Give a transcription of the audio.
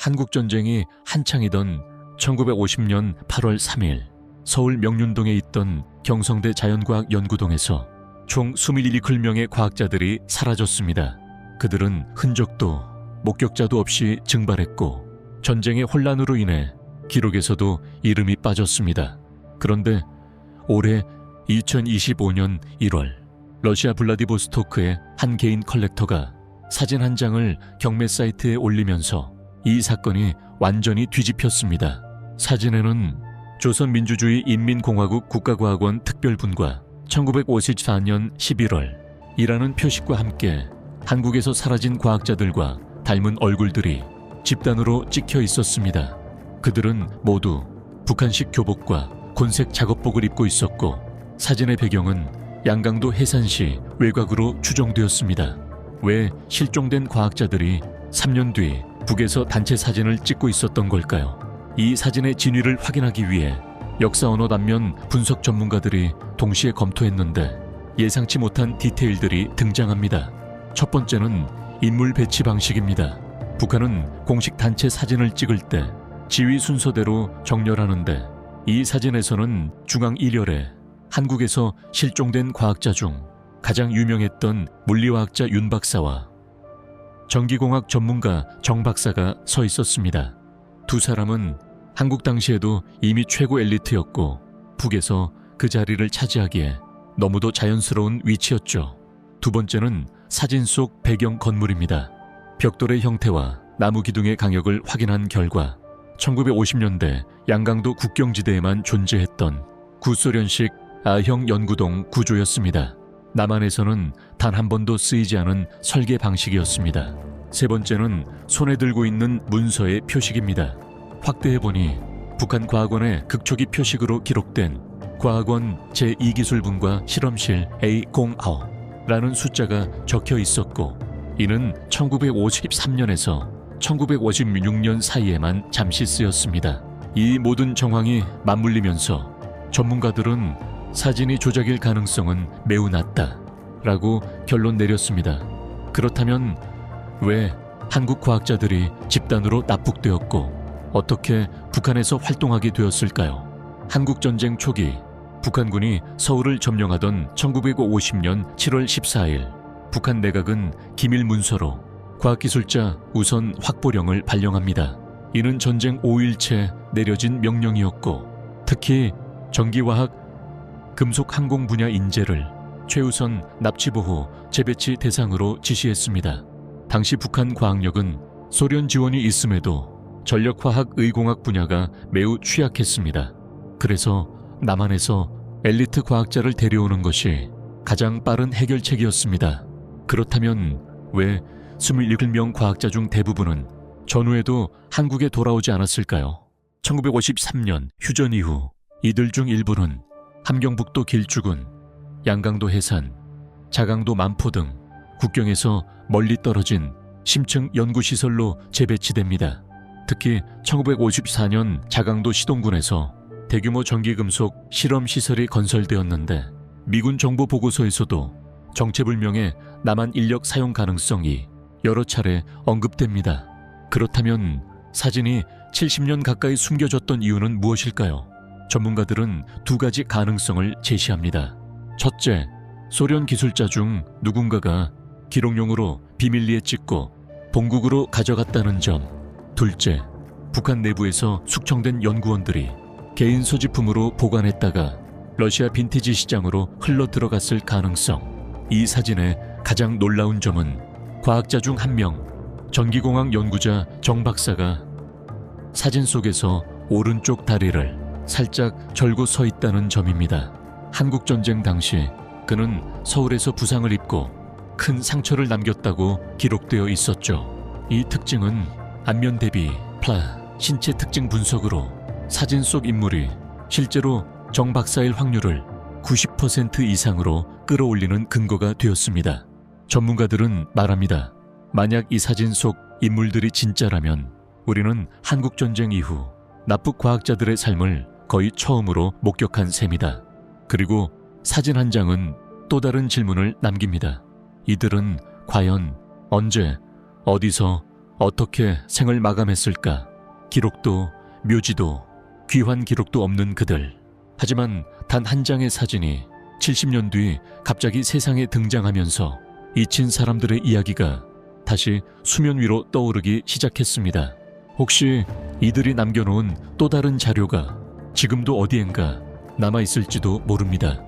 한국전쟁이 한창이던 1950년 8월 3일 서울 명륜동에 있던 경성대 자연과학연구동에서 총 27명의 과학자들이 사라졌습니다. 그들은 흔적도 목격자도 없이 증발했고 전쟁의 혼란으로 인해 기록에서도 이름이 빠졌습니다. 그런데 올해 2025년 1월 러시아 블라디보스토크의 한 개인 컬렉터가 사진 한 장을 경매 사이트에 올리면서 이 사건이 완전히 뒤집혔습니다. 사진에는 조선민주주의 인민공화국 국가과학원 특별분과 1954년 11월 이라는 표식과 함께 한국에서 사라진 과학자들과 닮은 얼굴들이 집단으로 찍혀 있었습니다. 그들은 모두 북한식 교복과 곤색 작업복을 입고 있었고 사진의 배경은 양강도 해산시 외곽으로 추정되었습니다. 왜 실종된 과학자들이 3년 뒤 북에서 단체 사진을 찍고 있었던 걸까요? 이 사진의 진위를 확인하기 위해 역사 언어 단면 분석 전문가들이 동시에 검토했는데 예상치 못한 디테일들이 등장합니다. 첫 번째는 인물 배치 방식입니다. 북한은 공식 단체 사진을 찍을 때 지위 순서대로 정렬하는데 이 사진에서는 중앙 1열에 한국에서 실종된 과학자 중 가장 유명했던 물리화학자 윤 박사와 전기공학 전문가 정 박사가 서 있었습니다. 두 사람은 한국 당시에도 이미 최고 엘리트였고 북에서 그 자리를 차지하기에 너무도 자연스러운 위치였죠. 두 번째는 사진 속 배경 건물입니다. 벽돌의 형태와 나무 기둥의 강역을 확인한 결과 1950년대 양강도 국경지대에만 존재했던 구소련식 A형 연구동 구조였습니다. 남한에서는 단 한 번도 쓰이지 않은 설계 방식이었습니다. 세 번째는 손에 들고 있는 문서의 표식입니다. 확대해보니 북한 과학원의 극초기 표식으로 기록된 과학원 제2기술분과 실험실 A09라는 숫자가 적혀 있었고 이는 1953년에서 1956년 사이에만 잠시 쓰였습니다. 이 모든 정황이 맞물리면서 전문가들은 사진이 조작일 가능성은 매우 낮다라고 결론 내렸습니다. 그렇다면 왜 한국 과학자들이 집단으로 납북되었고 어떻게 북한에서 활동하게 되었을까요? 한국전쟁 초기 북한군이 서울을 점령하던 1950년 7월 14일 북한 내각은 기밀 문서로 과학기술자 우선 확보령을 발령합니다. 이는 전쟁 5일째 내려진 명령이었고 특히 전기화학, 금속 항공 분야 인재를 최우선 납치보호, 재배치 대상으로 지시했습니다. 당시 북한 과학력은 소련 지원이 있음에도 전력화학 의공학 분야가 매우 취약했습니다. 그래서 남한에서 엘리트 과학자를 데려오는 것이 가장 빠른 해결책이었습니다. 그렇다면 왜 27명 과학자 중 대부분은 전후에도 한국에 돌아오지 않았을까요? 1953년 휴전 이후 이들 중 일부는 함경북도 길주군, 양강도 해산, 자강도 만포 등 국경에서 멀리 떨어진 심층 연구시설로 재배치됩니다. 특히 1954년 자강도 시동군에서 대규모 전기금속 실험시설이 건설되었는데 미군 정보 보고서에서도 정체불명의 남한 인력 사용 가능성이 여러 차례 언급됩니다. 그렇다면 사진이 70년 가까이 숨겨졌던 이유는 무엇일까요? 전문가들은 두 가지 가능성을 제시합니다. 첫째, 소련 기술자 중 누군가가 기록용으로 비밀리에 찍고 본국으로 가져갔다는 점. 둘째, 북한 내부에서 숙청된 연구원들이 개인 소지품으로 보관했다가 러시아 빈티지 시장으로 흘러 들어갔을 가능성. 이 사진의 가장 놀라운 점은 과학자 중 한 명, 전기공학 연구자 정 박사가 사진 속에서 오른쪽 다리를 살짝 절고 서 있다는 점입니다. 한국전쟁 당시 그는 서울에서 부상을 입고 큰 상처를 남겼다고 기록되어 있었죠. 이 특징은 안면 대비 신체 특징 분석으로 사진 속 인물이 실제로 정 박사일 확률을 90% 이상으로 끌어올리는 근거가 되었습니다. 전문가들은 말합니다. 만약 이 사진 속 인물들이 진짜라면 우리는 한국전쟁 이후 납북 과학자들의 삶을 거의 처음으로 목격한 셈이다. 그리고 사진 한 장은 또 다른 질문을 남깁니다. 이들은 과연 언제, 어디서, 어떻게 생을 마감했을까? 기록도, 묘지도, 귀환 기록도 없는 그들. 하지만 단 한 장의 사진이 70년 뒤 갑자기 세상에 등장하면서 잊힌 사람들의 이야기가 다시 수면 위로 떠오르기 시작했습니다. 혹시 이들이 남겨놓은 또 다른 자료가 지금도 어디엔가 남아있을지도 모릅니다.